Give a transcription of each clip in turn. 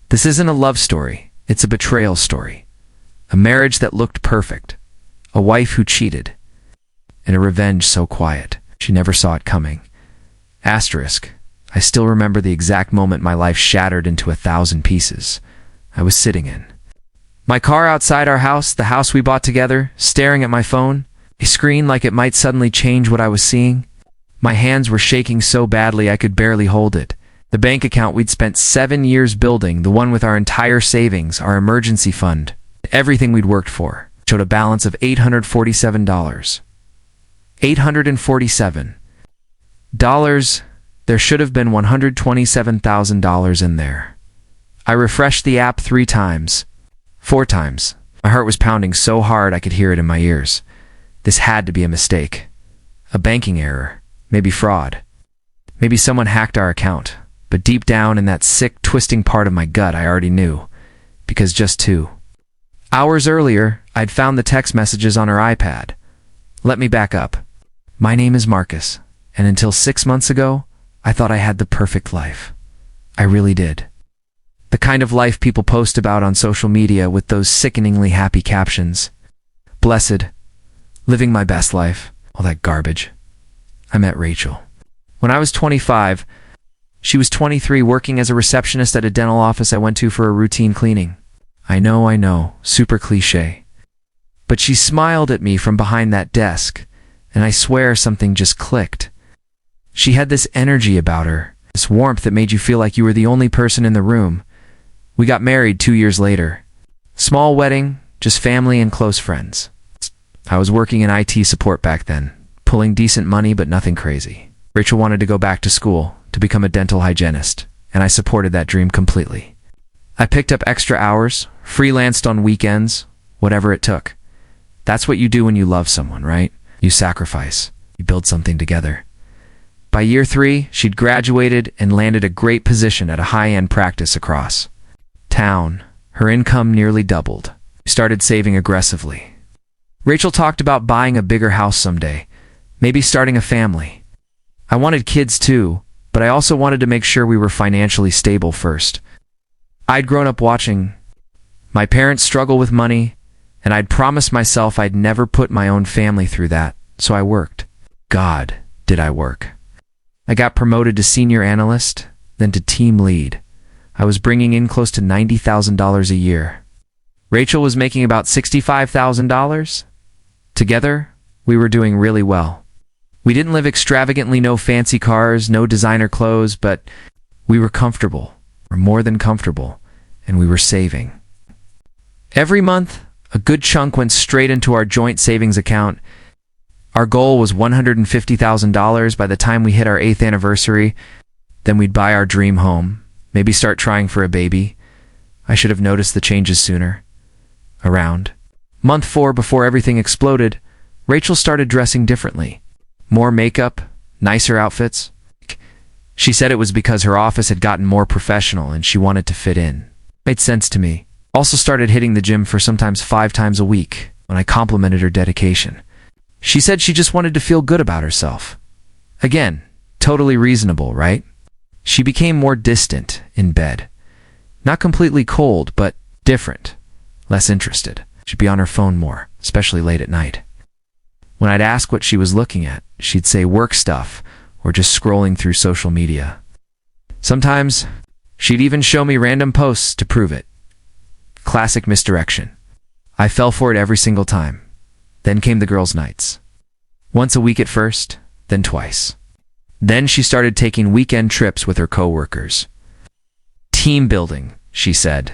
This isn't a love story, it's a betrayal story. A marriage that looked perfect, a wife who cheated, and a revenge so quiet she never saw it coming. Asterisk, I still remember the exact moment my life shattered into 1,000 pieces. I was sitting in my car outside our house, the house we bought together, staring at my phone, a screen like it might suddenly change what I was seeing. My hands were shaking so badly I could barely hold it. The bank account we'd spent 7 years building, the one with our entire savings, our emergency fund, everything we'd worked for, showed a balance of $847. $847. There should have been $127,000 in there. I refreshed the app 3 times. 4 times. My heart was pounding so hard I could hear it in my ears. This had to be a mistake. A banking error. Maybe fraud. Maybe someone hacked our account. But deep down in that sick, twisting part of my gut, I already knew. Because just 2 hours earlier, I'd found the text messages on her iPad. Let me back up. My name is Marcus, and until 6 months ago, I thought I had the perfect life. I really did. The kind of life people post about on social media with those sickeningly happy captions. Blessed. Living my best life. All that garbage. I met Rachel. When I was 25, she was 23, working as a receptionist at a dental office I went to for a routine cleaning. I know, super cliche. But she smiled at me from behind that desk, and I swear something just clicked. She had this energy about her, this warmth that made you feel like you were the only person in the room. We got married 2 years later. Small wedding, just family and close friends. I was working in IT support back then, pulling decent money but nothing crazy. Rachel wanted to go back to school, to become a dental hygienist, and I supported that dream completely. I picked up extra hours, freelanced on weekends, whatever it took. That's what you do when you love someone, right? You sacrifice. You build something together. By year 3, she'd graduated and landed a great position at a high-end practice across town. Her income nearly doubled. We started saving aggressively. Rachel talked about buying a bigger house someday, maybe starting a family. I wanted kids too, but I also wanted to make sure we were financially stable first. I'd grown up watching my parents struggle with money, and I'd promised myself I'd never put my own family through that, so I worked. God, did I work. I got promoted to senior analyst, then to team lead. I was bringing in close to $90,000 a year. Rachel was making about $65,000. Together, we were doing really well. We didn't live extravagantly, no fancy cars, no designer clothes, but we were comfortable, or more than comfortable, and we were saving. Every month, a good chunk went straight into our joint savings account. Our goal was $150,000 by the time we hit our 8th anniversary. Then we'd buy our dream home, maybe start trying for a baby. I should have noticed the changes sooner. Around month 4, before everything exploded, Rachel started dressing differently. More makeup, nicer outfits. She said it was because her office had gotten more professional and she wanted to fit in. Made sense to me. Also started hitting the gym for sometimes 5 times a week when I complimented her dedication. She said she just wanted to feel good about herself. Again, totally reasonable, right? She became more distant in bed. Not completely cold, but different. Less interested. She'd be on her phone more, especially late at night. When I'd ask what she was looking at, she'd say work stuff or just scrolling through social media. Sometimes, she'd even show me random posts to prove it. Classic misdirection. I fell for it every single time. Then came the girls' nights. Once a week at first, then twice. Then she started taking weekend trips with her coworkers. Team building, she said.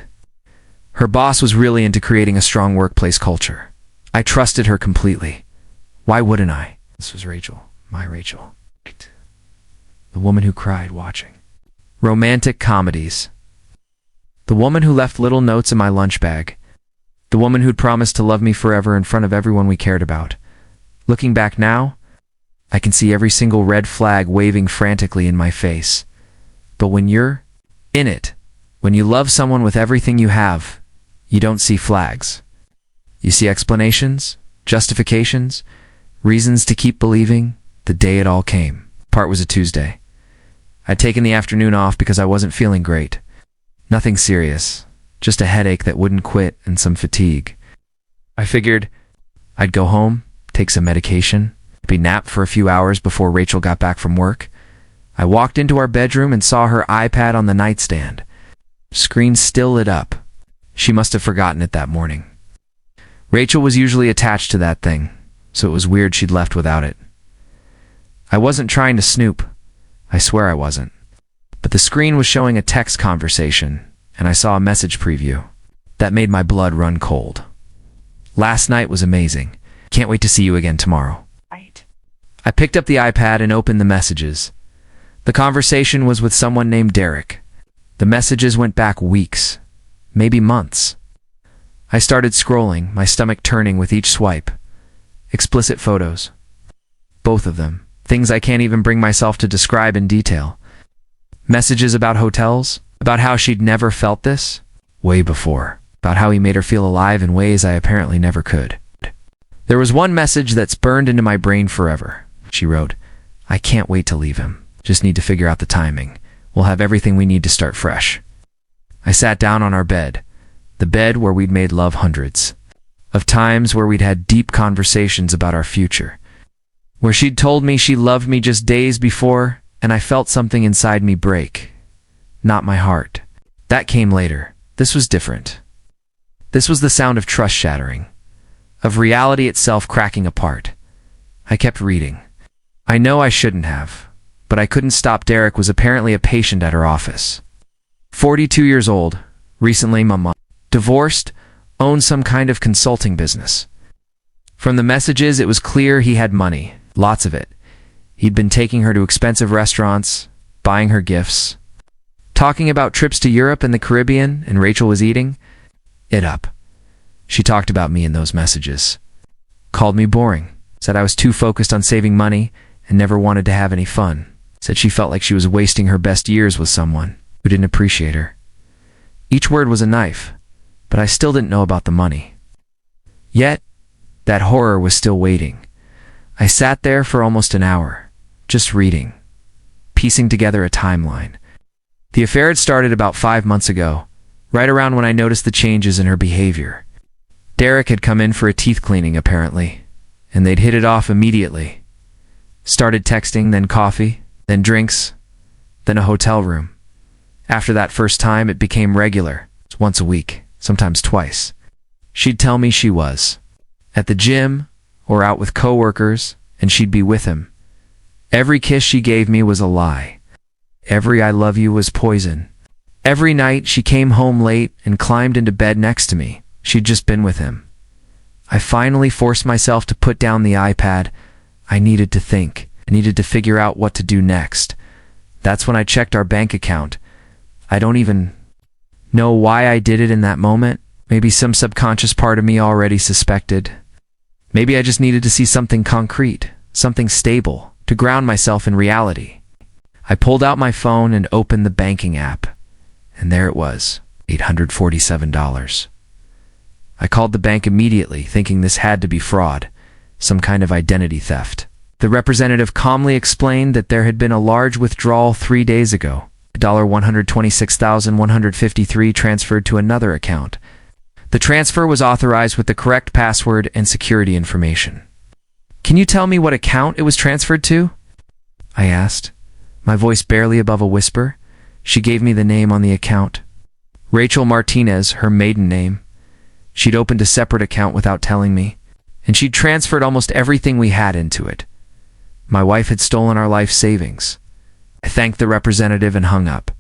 Her boss was really into creating a strong workplace culture. I trusted her completely. Why wouldn't I? This was Rachel, my Rachel. The woman who cried watching. Romantic comedies. The woman who left little notes in my lunch bag. The woman who'd promised to love me forever in front of everyone we cared about. Looking back now, I can see every single red flag waving frantically in my face. But when you're in it, when you love someone with everything you have, you don't see flags. You see explanations, justifications, reasons to keep believing the day it all came. Part was a Tuesday. I'd taken the afternoon off because I wasn't feeling great. Nothing serious, just a headache that wouldn't quit and some fatigue. I figured I'd go home, take some medication, maybe nap for a few hours before Rachel got back from work. I walked into our bedroom and saw her iPad on the nightstand. Screen still lit up. She must have forgotten it that morning. Rachel was usually attached to that thing, so it was weird she'd left without it. I wasn't trying to snoop. I swear I wasn't. But the screen was showing a text conversation, and I saw a message preview. That made my blood run cold. Last night was amazing. Can't wait to see you again tomorrow. Right. I picked up the iPad and opened the messages. The conversation was with someone named Derek. The messages went back weeks, maybe months. I started scrolling, my stomach turning with each swipe. Explicit photos. Both of them. Things I can't even bring myself to describe in detail. Messages about hotels, about how she'd never felt this, way before, about how he made her feel alive in ways I apparently never could. There was one message that's burned into my brain forever. She wrote, "I can't wait to leave him. Just need to figure out the timing. We'll have everything we need to start fresh." I sat down on our bed, the bed where we'd made love hundreds of times, where we'd had deep conversations about our future, where she'd told me she loved me just days before, and I felt something inside me break. Not my heart. That came later. This was different. This was the sound of trust shattering, of reality itself cracking apart. I kept reading. I know I shouldn't have, but I couldn't stop. Derek was apparently a patient at her office. 42 years old, recently mama, divorced, owned some kind of consulting business. From the messages, it was clear he had money, lots of it. He'd been taking her to expensive restaurants, buying her gifts, talking about trips to Europe and the Caribbean, and Rachel was eating it up. She talked about me in those messages. Called me boring, said I was too focused on saving money and never wanted to have any fun. Said she felt like she was wasting her best years with someone who didn't appreciate her. Each word was a knife, but I still didn't know about the money. Yet, that horror was still waiting. I sat there for almost an hour, just reading, piecing together a timeline. The affair had started about 5 months ago, right around when I noticed the changes in her behavior. Derek had come in for a teeth cleaning, apparently, and they'd hit it off immediately. Started texting, then coffee, then drinks, then a hotel room. After that first time, it became regular, once a week, sometimes twice. She'd tell me she was at the gym or out with coworkers, and she'd be with him. Every kiss she gave me was a lie. Every "I love you" was poison. Every night she came home late and climbed into bed next to me. She'd just been with him. I finally forced myself to put down the iPad. I needed to think. I needed to figure out what to do next. That's when I checked our bank account. I don't even know why I did it in that moment. Maybe some subconscious part of me already suspected. Maybe I just needed to see something concrete, something stable, to ground myself in reality. I pulled out my phone and opened the banking app, and there it was, $847. I called the bank immediately, thinking this had to be fraud, some kind of identity theft. The representative calmly explained that there had been a large withdrawal 3 days ago, $126,153 transferred to another account. The transfer was authorized with the correct password and security information. "Can you tell me what account it was transferred to?" I asked, my voice barely above a whisper. She gave me the name on the account. Rachel Martinez, her maiden name. She'd opened a separate account without telling me, and she'd transferred almost everything we had into it. My wife had stolen our life savings. I thanked the representative and hung up.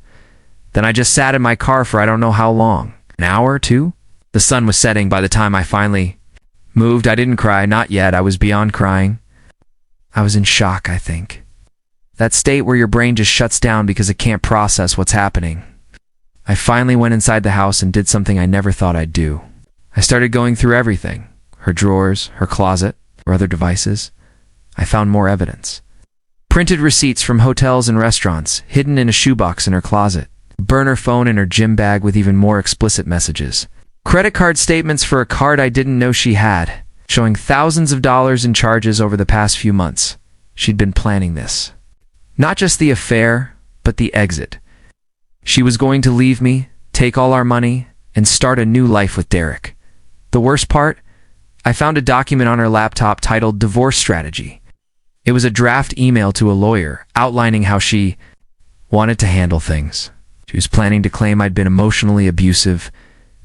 Then I just sat in my car for I don't know how long, an hour or two? The sun was setting by the time I finally moved. I didn't cry, not yet. I was beyond crying. I was in shock, I think. That state where your brain just shuts down because it can't process what's happening. I finally went inside the house and did something I never thought I'd do. I started going through everything, her drawers, her closet, her other devices. I found more evidence. Printed receipts from hotels and restaurants, hidden in a shoebox in her closet. Burner phone in her gym bag with even more explicit messages. Credit card statements for a card I didn't know she had, showing thousands of dollars in charges over the past few months. She'd been planning this. Not just the affair, but the exit. She was going to leave me, take all our money, and start a new life with Derek. The worst part? I found a document on her laptop titled Divorce Strategy. It was a draft email to a lawyer outlining how she wanted to handle things. She was planning to claim I'd been emotionally abusive,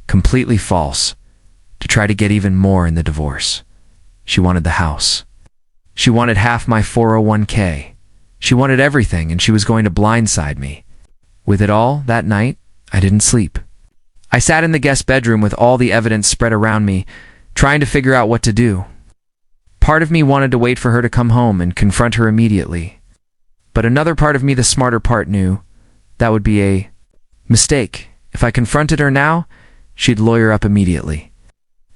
completely false, to try to get even more in the divorce. She wanted the house. She wanted half my 401k. She wanted everything, and she was going to blindside me. With it all, that night, I didn't sleep. I sat in the guest bedroom with all the evidence spread around me, trying to figure out what to do. Part of me wanted to wait for her to come home and confront her immediately. But another part of me, the smarter part, knew that would be a mistake. If I confronted her now, she'd lawyer up immediately.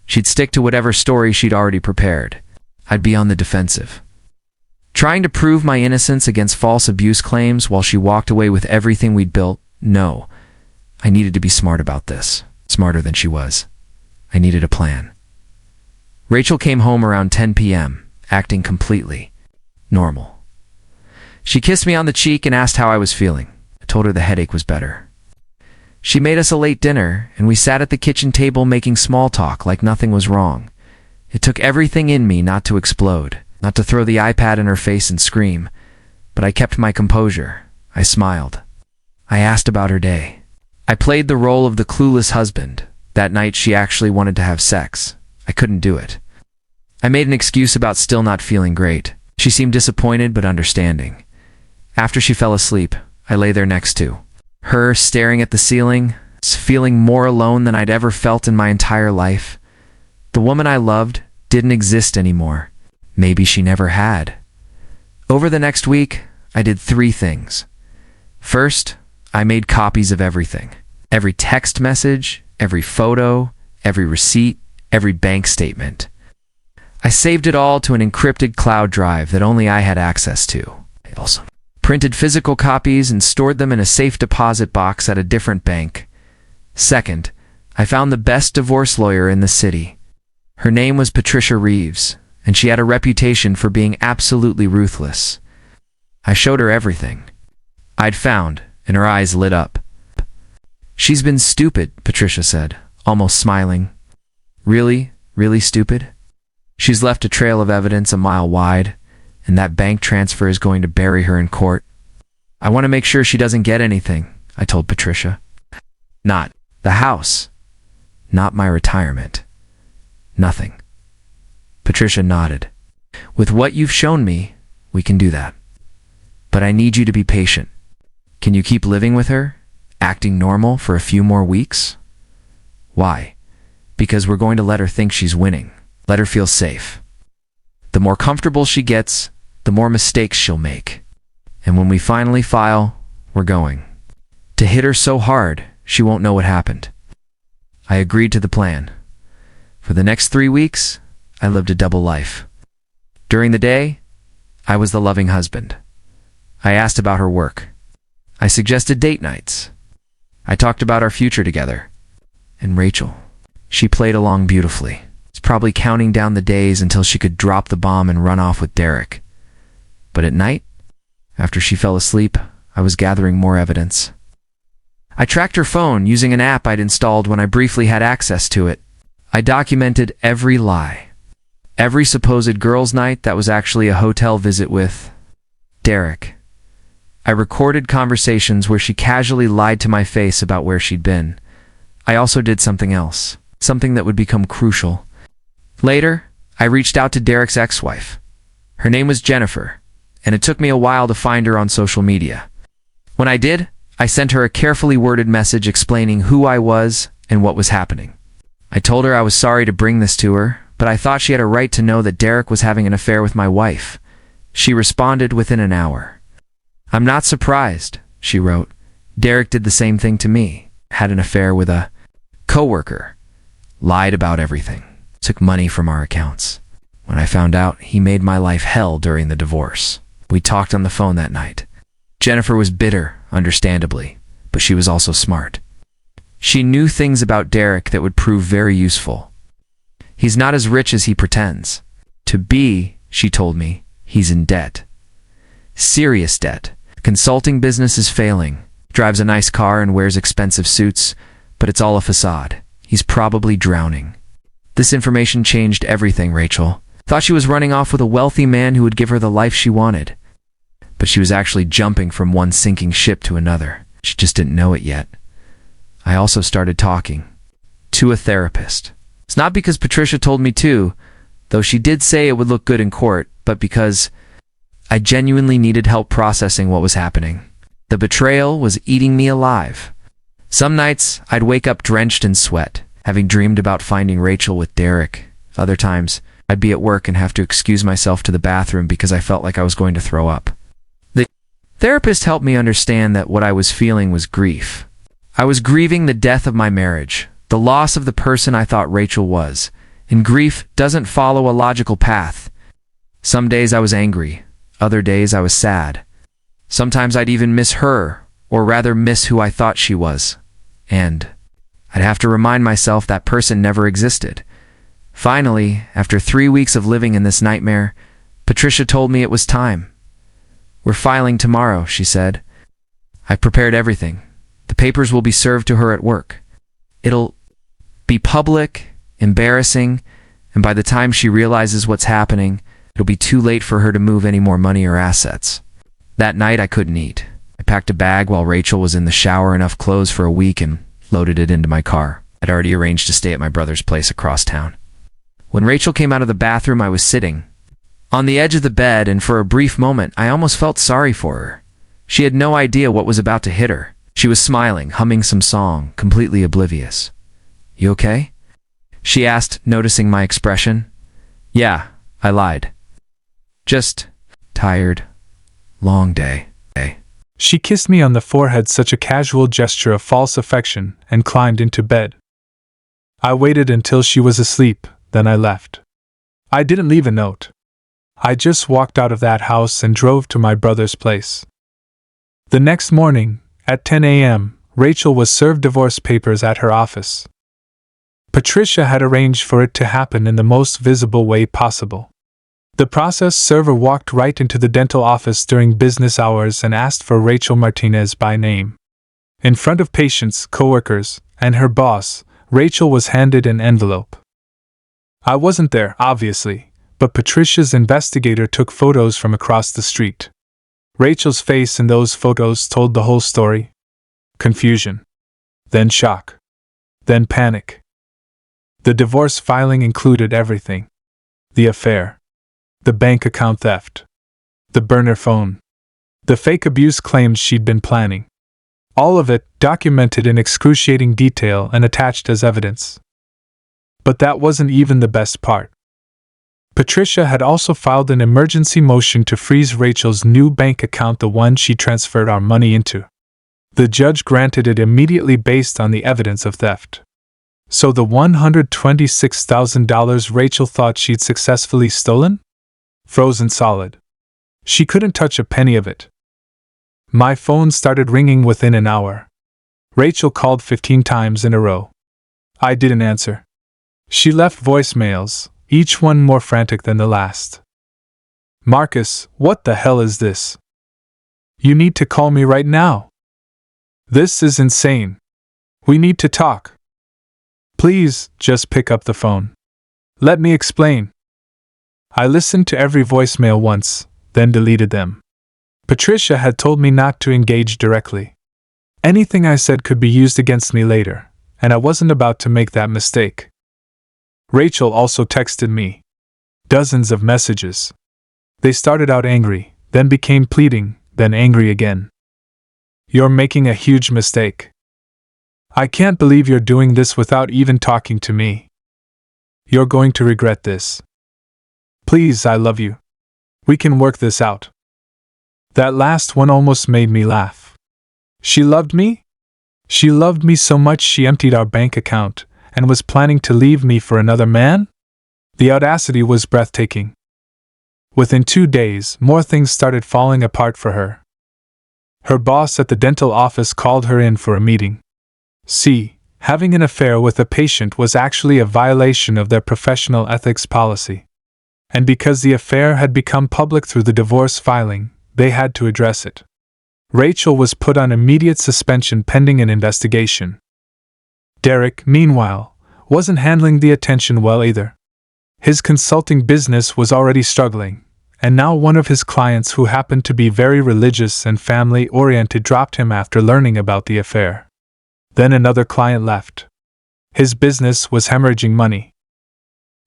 She'd stick to whatever story she'd already prepared. I'd be on the defensive, trying to prove my innocence against false abuse claims while she walked away with everything we'd built. No, I needed to be smart about this, smarter than she was. I needed a plan. Rachel came home around 10 p.m., acting completely normal. She kissed me on the cheek and asked how I was feeling. I told her the headache was better. She made us a late dinner, and we sat at the kitchen table making small talk like nothing was wrong. It took everything in me not to explode, not to throw the iPad in her face and scream, but I kept my composure. I smiled. I asked about her day. I played the role of the clueless husband. That night she actually wanted to have sex. I couldn't do it. I made an excuse about still not feeling great. She seemed disappointed but understanding. After she fell asleep, I lay there next to her, staring at the ceiling, feeling more alone than I'd ever felt in my entire life. The woman I loved didn't exist anymore. Maybe she never had. Over the next week, I did 3 things. First, I made copies of everything. Every text message, every photo, every receipt, every bank statement. I saved it all to an encrypted cloud drive that only I had access to. I also printed physical copies and stored them in a safe deposit box at a different bank. Second, I found the best divorce lawyer in the city. Her name was Patricia Reeves, and she had a reputation for being absolutely ruthless. I showed her everything I'd found, and her eyes lit up. "She's been stupid," Patricia said, almost smiling. "Really, really stupid? She's left a trail of evidence a mile wide, and that bank transfer is going to bury her in court. I want to make sure she doesn't get anything," I told Patricia. "Not the house. Not my retirement. Nothing." Patricia nodded. "With what you've shown me, we can do that. But I need you to be patient. Can you keep living with her, acting normal for a few more weeks?" "Why?" "Because we're going to let her think she's winning. Let her feel safe. The more comfortable she gets, the more mistakes she'll make. And when we finally file, we're going to hit her so hard, she won't know what happened." I agreed to the plan. For the next 3 weeks, I lived a double life. During the day, I was the loving husband. I asked about her work. I suggested date nights. I talked about our future together. And Rachel, she played along beautifully. Was probably counting down the days until she could drop the bomb and run off with Derek. But at night, after she fell asleep, I was gathering more evidence. I tracked her phone using an app I'd installed when I briefly had access to it. I documented every lie. Every supposed girls' night that was actually a hotel visit with Derek. I recorded conversations where she casually lied to my face about where she'd been. I also did something else, something that would become crucial. Later, I reached out to Derek's ex-wife. Her name was Jennifer, and it took me a while to find her on social media. When I did, I sent her a carefully worded message explaining who I was and what was happening. I told her I was sorry to bring this to her, but I thought she had a right to know that Derek was having an affair with my wife. She responded within an hour. "I'm not surprised," she wrote. "Derek did the same thing to me. Had an affair with a coworker. Lied about everything. Took money from our accounts. When I found out, he made my life hell during the divorce. We talked on the phone that night. Jennifer was bitter, understandably, but she was also smart. She knew things about Derek that would prove very useful. He's not as rich as he pretends. To be, she told me, he's in debt. Serious debt. Consulting business is failing. Drives a nice car and wears expensive suits, but it's all a facade. He's probably drowning. This information changed everything, Rachel. Thought she was running off with a wealthy man who would give her the life she wanted. But she was actually jumping from one sinking ship to another. She just didn't know it yet. I also started talking to a therapist. It's not because Patricia told me to, though she did say it would look good in court, but because I genuinely needed help processing what was happening. The betrayal was eating me alive. Some nights, I'd wake up drenched in sweat, having dreamed about finding Rachel with Derek. Other times, I'd be at work and have to excuse myself to the bathroom because I felt like I was going to throw up. The therapist helped me understand that what I was feeling was grief. I was grieving the death of my marriage, the loss of the person I thought Rachel was, and grief doesn't follow a logical path. Some days I was angry, other days I was sad. Sometimes I'd even miss her, or rather miss who I thought she was. And I'd have to remind myself that person never existed. Finally, after 3 weeks of living in this nightmare, Patricia told me it was time. "We're filing tomorrow," she said. "I've prepared everything. The papers will be served to her at work. It'll be public, embarrassing, and by the time she realizes what's happening, it'll be too late for her to move any more money or assets." That night, I couldn't eat. I packed a bag while Rachel was in the shower, enough clothes for a week, and loaded it into my car. I'd already arranged to stay at my brother's place across town. When Rachel came out of the bathroom, I was sitting on the edge of the bed, and for a brief moment, I almost felt sorry for her. She had no idea what was about to hit her. She was smiling, humming some song, completely oblivious. "You okay?" she asked, noticing my expression. "Yeah," I lied. "Just tired. Long day." She kissed me on the forehead, such a casual gesture of false affection, and climbed into bed. I waited until she was asleep, then I left. I didn't leave a note. I just walked out of that house and drove to my brother's place. The next morning, at 10 a.m., Rachel was served divorce papers at her office. Patricia had arranged for it to happen in the most visible way possible. The process server walked right into the dental office during business hours and asked for Rachel Martinez by name. In front of patients, coworkers, and her boss, Rachel was handed an envelope. I wasn't there, obviously, but Patricia's investigator took photos from across the street. Rachel's face in those photos told the whole story. Confusion. Then shock. Then panic. The divorce filing included everything. The affair. The bank account theft. The burner phone. The fake abuse claims she'd been planning. All of it documented in excruciating detail and attached as evidence. But that wasn't even the best part. Patricia had also filed an emergency motion to freeze Rachel's new bank account, the one she transferred our money into. The judge granted it immediately based on the evidence of theft. So the $126,000 Rachel thought she'd successfully stolen? Frozen solid. She couldn't touch a penny of it. My phone started ringing within an hour. Rachel called 15 times in a row. I didn't answer. She left voicemails, each one more frantic than the last. "Marcus, what the hell is this? You need to call me right now. This is insane. We need to talk. Please, just pick up the phone. Let me explain." I listened to every voicemail once, then deleted them. Patricia had told me not to engage directly. Anything I said could be used against me later, and I wasn't about to make that mistake. Rachel also texted me. Dozens of messages. They started out angry, then became pleading, then angry again. "You're making a huge mistake. I can't believe you're doing this without even talking to me. You're going to regret this. Please, I love you. We can work this out." That last one almost made me laugh. She loved me? She loved me so much she emptied our bank account and was planning to leave me for another man? The audacity was breathtaking. Within 2 days, more things started falling apart for her. Her boss at the dental office called her in for a meeting. See, having an affair with a patient was actually a violation of their professional ethics policy. And because the affair had become public through the divorce filing, they had to address it. Rachel was put on immediate suspension pending an investigation. Derek, meanwhile, wasn't handling the attention well either. His consulting business was already struggling, and now one of his clients who happened to be very religious and family-oriented dropped him after learning about the affair. Then another client left. His business was hemorrhaging money.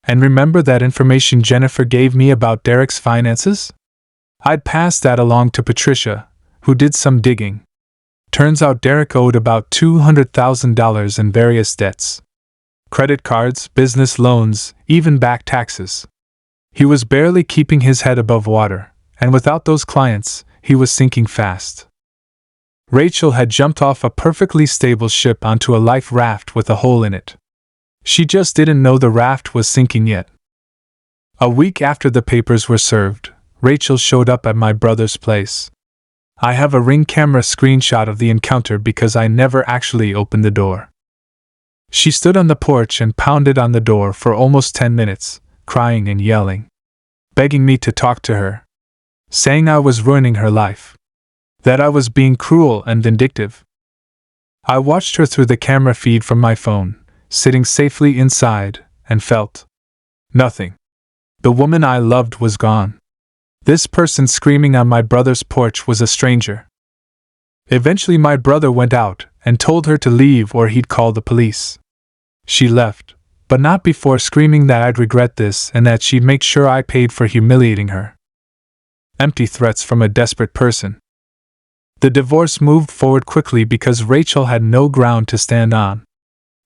And remember that information Jennifer gave me about Derek's finances? I'd passed that along to Patricia, who did some digging. Turns out Derek owed about $200,000 in various debts. Credit cards, business loans, even back taxes. He was barely keeping his head above water, and without those clients, he was sinking fast. Rachel had jumped off a perfectly stable ship onto a life raft with a hole in it. She just didn't know the raft was sinking yet. A week after the papers were served, Rachel showed up at my brother's place. I have a Ring camera screenshot of the encounter because I never actually opened the door. She stood on the porch and pounded on the door for almost 10 minutes, crying and yelling, begging me to talk to her, saying I was ruining her life, that I was being cruel and vindictive. I watched her through the camera feed from my phone, sitting safely inside, and felt nothing. The woman I loved was gone. This person screaming on my brother's porch was a stranger. Eventually my brother went out and told her to leave or he'd call the police. She left, but not before screaming that I'd regret this and that she'd make sure I paid for humiliating her. Empty threats from a desperate person. The divorce moved forward quickly because Rachel had no ground to stand on.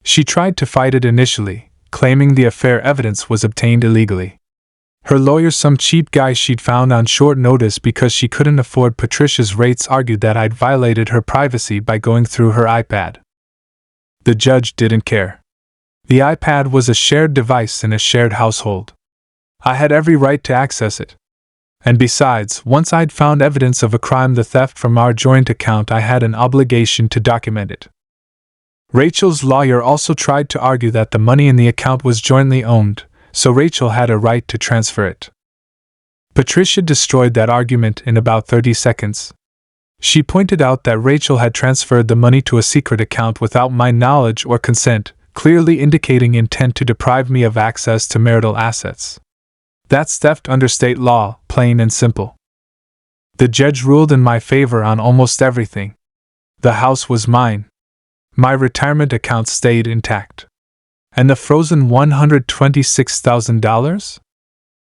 She tried to fight it initially, claiming the affair evidence was obtained illegally. Her lawyer, some cheap guy she'd found on short notice because she couldn't afford Patricia's rates, argued that I'd violated her privacy by going through her iPad. The judge didn't care. The iPad was a shared device in a shared household. I had every right to access it. And besides, once I'd found evidence of a crime, the theft from our joint account, I had an obligation to document it. Rachel's lawyer also tried to argue that the money in the account was jointly owned, so Rachel had a right to transfer it. Patricia destroyed that argument in about 30 seconds. She pointed out that Rachel had transferred the money to a secret account without my knowledge or consent, clearly indicating intent to deprive me of access to marital assets. That's theft under state law, plain and simple. The judge ruled in my favor on almost everything. The house was mine. My retirement account stayed intact. And the frozen $126,000?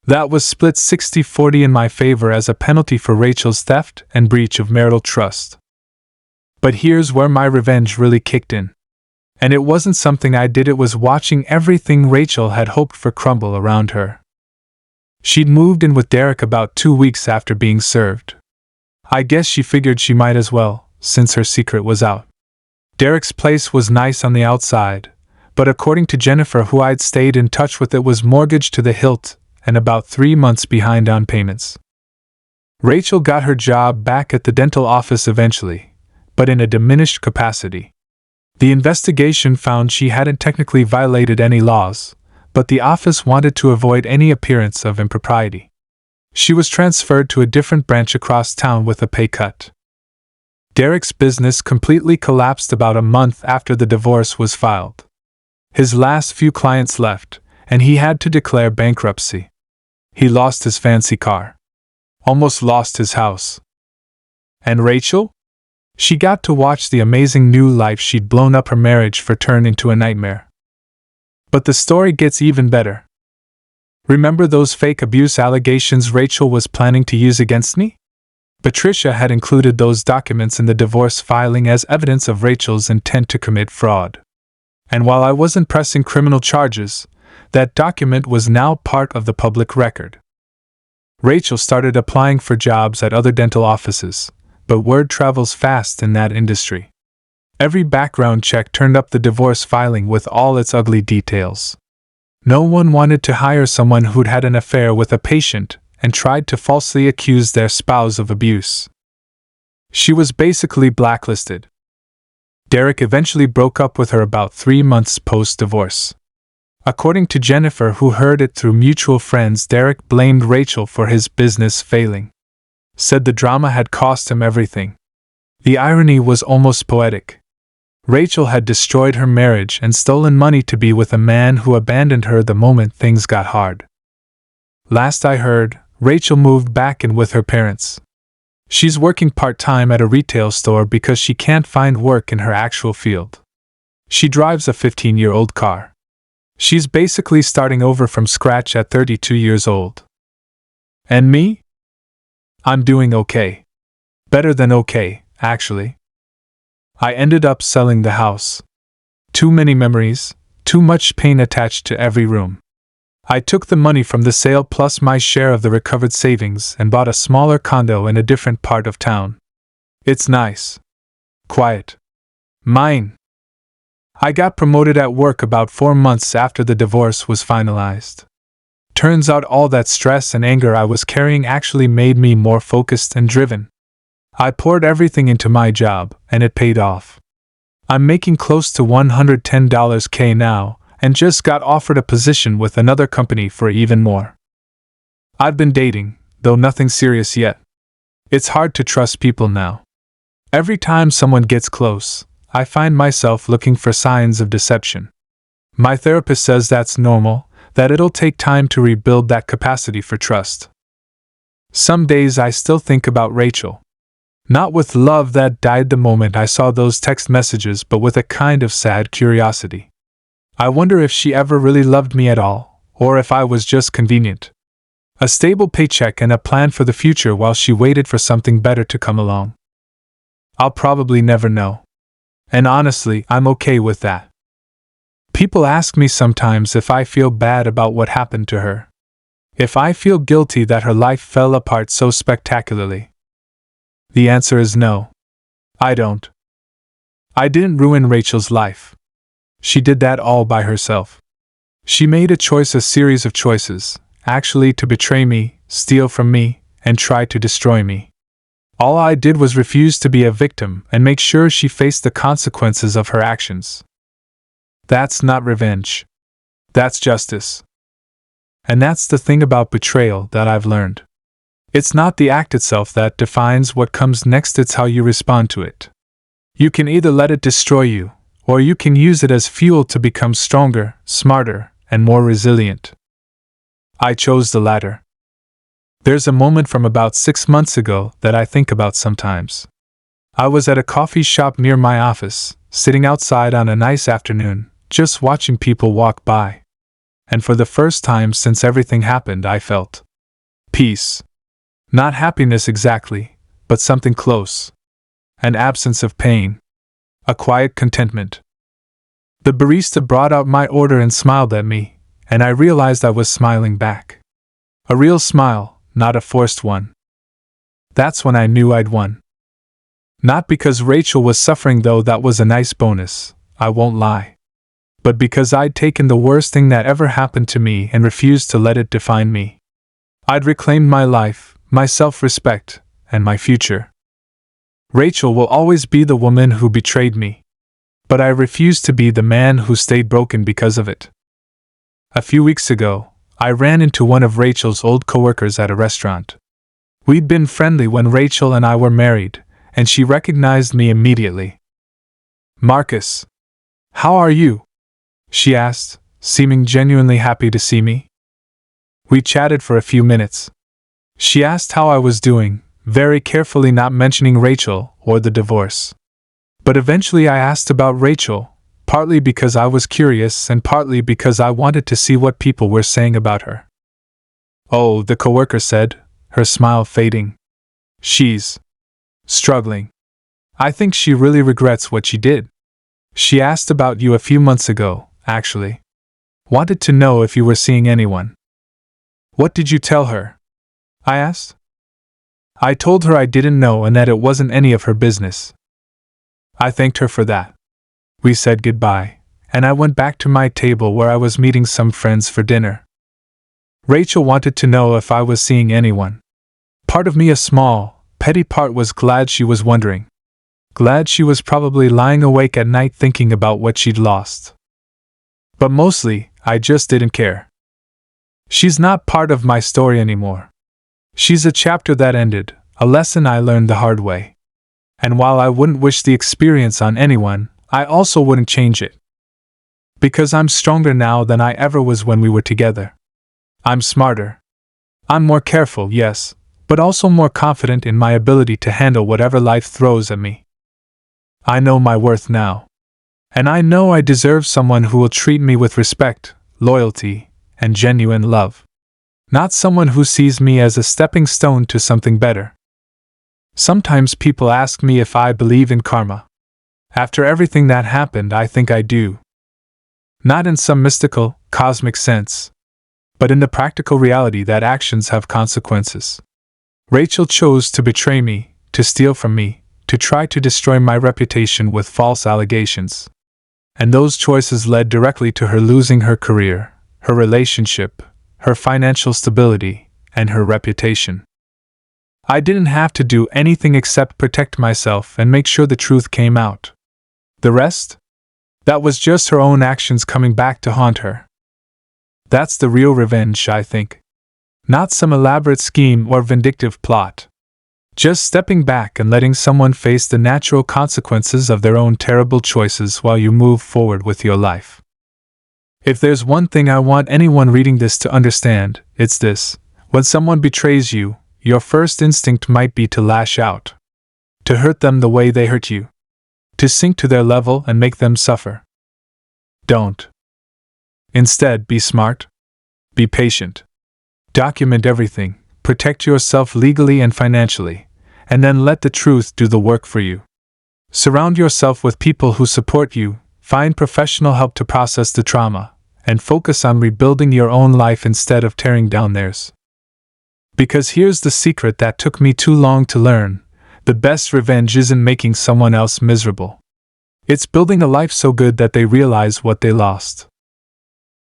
That was split 60-40 in my favor as a penalty for Rachel's theft and breach of marital trust. But here's where my revenge really kicked in. And it wasn't something I did, it was watching everything Rachel had hoped for crumble around her. She'd moved in with Derek about 2 weeks after being served. I guess she figured she might as well, since her secret was out. Derek's place was nice on the outside, but according to Jennifer, who I'd stayed in touch with, it was mortgaged to the hilt and about 3 months behind on payments. Rachel got her job back at the dental office eventually, but in a diminished capacity. The investigation found she hadn't technically violated any laws, but the office wanted to avoid any appearance of impropriety. She was transferred to a different branch across town with a pay cut. Derek's business completely collapsed about a month after the divorce was filed. His last few clients left, and he had to declare bankruptcy. He lost his fancy car. Almost lost his house. And Rachel? She got to watch the amazing new life she'd blown up her marriage for turn into a nightmare. But the story gets even better. Remember those fake abuse allegations Rachel was planning to use against me? Patricia had included those documents in the divorce filing as evidence of Rachel's intent to commit fraud. And while I wasn't pressing criminal charges, that document was now part of the public record. Rachel started applying for jobs at other dental offices, but word travels fast in that industry. Every background check turned up the divorce filing with all its ugly details. No one wanted to hire someone who'd had an affair with a patient and tried to falsely accuse their spouse of abuse. She was basically blacklisted. Derek eventually broke up with her about 3 months post-divorce. According to Jennifer, who heard it through mutual friends, Derek blamed Rachel for his business failing. Said the drama had cost him everything. The irony was almost poetic. Rachel had destroyed her marriage and stolen money to be with a man who abandoned her the moment things got hard. Last I heard, Rachel moved back in with her parents. She's working part-time at a retail store because she can't find work in her actual field. She drives a 15-year-old car. She's basically starting over from scratch at 32 years old. And me? I'm doing okay. Better than okay, actually. I ended up selling the house. Too many memories, too much pain attached to every room. I took the money from the sale plus my share of the recovered savings and bought a smaller condo in a different part of town. It's nice. Quiet. Mine. I got promoted at work about 4 months after the divorce was finalized. Turns out all that stress and anger I was carrying actually made me more focused and driven. I poured everything into my job, and it paid off. I'm making close to $110K now, and just got offered a position with another company for even more. I've been dating, though nothing serious yet. It's hard to trust people now. Every time someone gets close, I find myself looking for signs of deception. My therapist says that's normal, that it'll take time to rebuild that capacity for trust. Some days I still think about Rachel. Not with love that died the moment I saw those text messages, but with a kind of sad curiosity. I wonder if she ever really loved me at all, or if I was just convenient. A stable paycheck and a plan for the future while she waited for something better to come along. I'll probably never know. And honestly, I'm okay with that. People ask me sometimes if I feel bad about what happened to her. If I feel guilty that her life fell apart so spectacularly. The answer is no. I don't. I didn't ruin Rachel's life. She did that all by herself. She made a series of choices, actually to betray me, steal from me, and try to destroy me. All I did was refuse to be a victim and make sure she faced the consequences of her actions. That's not revenge. That's justice. And that's the thing about betrayal that I've learned. It's not the act itself that defines what comes next, it's how you respond to it. You can either let it destroy you, or you can use it as fuel to become stronger, smarter, and more resilient. I chose the latter. There's a moment from about 6 months ago that I think about sometimes. I was at a coffee shop near my office, sitting outside on a nice afternoon, just watching people walk by. And for the first time since everything happened, I felt peace. Not happiness exactly, but something close. An absence of pain. A quiet contentment. The barista brought out my order and smiled at me, and I realized I was smiling back. A real smile, not a forced one. That's when I knew I'd won. Not because Rachel was suffering, though that was a nice bonus, I won't lie. But because I'd taken the worst thing that ever happened to me and refused to let it define me. I'd reclaimed my life, my self-respect, and my future. Rachel will always be the woman who betrayed me. But I refuse to be the man who stayed broken because of it. A few weeks ago, I ran into one of Rachel's old coworkers at a restaurant. We'd been friendly when Rachel and I were married, and she recognized me immediately. "Marcus, how are you?" she asked, seeming genuinely happy to see me. We chatted for a few minutes. She asked how I was doing, very carefully not mentioning Rachel or the divorce. But eventually I asked about Rachel, partly because I was curious and partly because I wanted to see what people were saying about her. "Oh," the coworker said, her smile fading. "She's struggling. I think she really regrets what she did. She asked about you a few months ago, actually. Wanted to know if you were seeing anyone." "What did you tell her?" I asked. I told her I didn't know and that it wasn't any of her business. I thanked her for that. We said goodbye, and I went back to my table where I was meeting some friends for dinner. Rachel wanted to know if I was seeing anyone. Part of me, a small, petty part, was glad she was wondering. Glad she was probably lying awake at night thinking about what she'd lost. But mostly, I just didn't care. She's not part of my story anymore. She's a chapter that ended, a lesson I learned the hard way. And while I wouldn't wish the experience on anyone, I also wouldn't change it. Because I'm stronger now than I ever was when we were together. I'm smarter. I'm more careful, yes, but also more confident in my ability to handle whatever life throws at me. I know my worth now. And I know I deserve someone who will treat me with respect, loyalty, and genuine love. Not someone who sees me as a stepping stone to something better. Sometimes people ask me if I believe in karma. After everything that happened, I think I do. Not in some mystical, cosmic sense, but in the practical reality that actions have consequences. Rachel chose to betray me, to steal from me, to try to destroy my reputation with false allegations. And those choices led directly to her losing her career, her relationship, her financial stability, and her reputation. I didn't have to do anything except protect myself and make sure the truth came out. The rest? That was just her own actions coming back to haunt her. That's the real revenge, I think. Not some elaborate scheme or vindictive plot. Just stepping back and letting someone face the natural consequences of their own terrible choices while you move forward with your life. If there's one thing I want anyone reading this to understand, it's this. When someone betrays you, your first instinct might be to lash out. To hurt them the way they hurt you. To sink to their level and make them suffer. Don't. Instead, be smart. Be patient. Document everything, protect yourself legally and financially, and then let the truth do the work for you. Surround yourself with people who support you, find professional help to process the trauma, and focus on rebuilding your own life instead of tearing down theirs. Because here's the secret that took me too long to learn: the best revenge isn't making someone else miserable. It's building a life so good that they realize what they lost.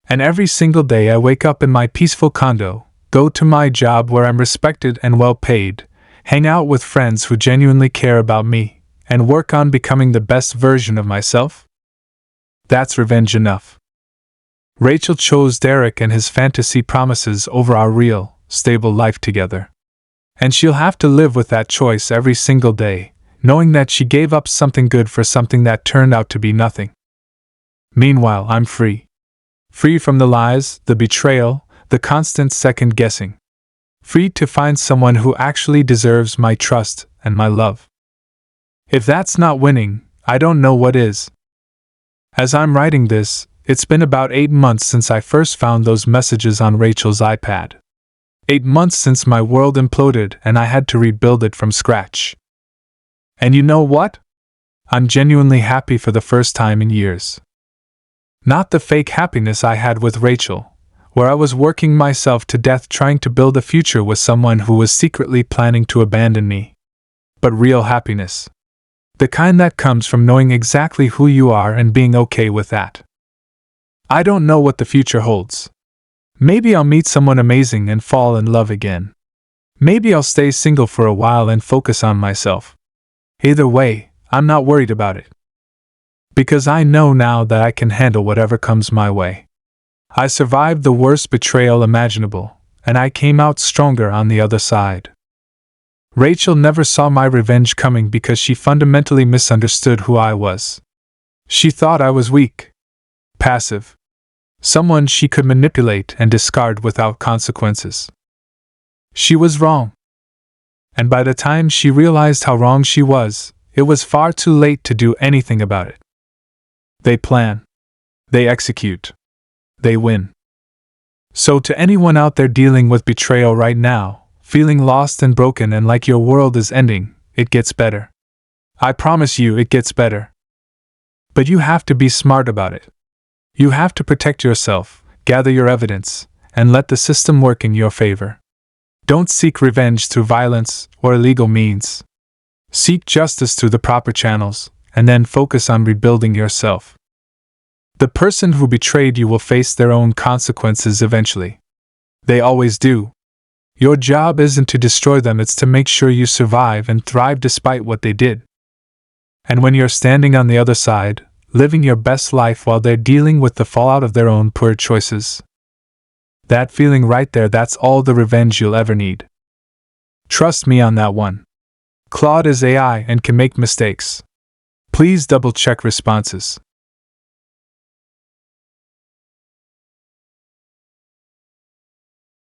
And every single day I wake up in my peaceful condo, go to my job where I'm respected and well paid, hang out with friends who genuinely care about me, and work on becoming the best version of myself. That's revenge enough. Rachel chose Derek and his fantasy promises over our real, stable life together. And she'll have to live with that choice every single day, knowing that she gave up something good for something that turned out to be nothing. Meanwhile, I'm free. Free from the lies, the betrayal, the constant second-guessing. Free to find someone who actually deserves my trust and my love. If that's not winning, I don't know what is. As I'm writing this, it's been about 8 months since I first found those messages on Rachel's iPad. 8 months since my world imploded and I had to rebuild it from scratch. And you know what? I'm genuinely happy for the first time in years. Not the fake happiness I had with Rachel, where I was working myself to death trying to build a future with someone who was secretly planning to abandon me. But real happiness. The kind that comes from knowing exactly who you are and being okay with that. I don't know what the future holds. Maybe I'll meet someone amazing and fall in love again. Maybe I'll stay single for a while and focus on myself. Either way, I'm not worried about it. Because I know now that I can handle whatever comes my way. I survived the worst betrayal imaginable, and I came out stronger on the other side. Rachel never saw my revenge coming because she fundamentally misunderstood who I was. She thought I was weak, passive, someone she could manipulate and discard without consequences. She was wrong. And by the time she realized how wrong she was, it was far too late to do anything about it. They plan. They execute. They win. So to anyone out there dealing with betrayal right now, feeling lost and broken and like your world is ending, it gets better. I promise you it gets better. But you have to be smart about it. You have to protect yourself, gather your evidence, and let the system work in your favor. Don't seek revenge through violence or illegal means. Seek justice through the proper channels, and then focus on rebuilding yourself. The person who betrayed you will face their own consequences eventually. They always do. Your job isn't to destroy them, it's to make sure you survive and thrive despite what they did. And when you're standing on the other side, living your best life while they're dealing with the fallout of their own poor choices. That feeling right there, that's all the revenge you'll ever need. Trust me on that one. Claude is AI and can make mistakes. Please double check responses.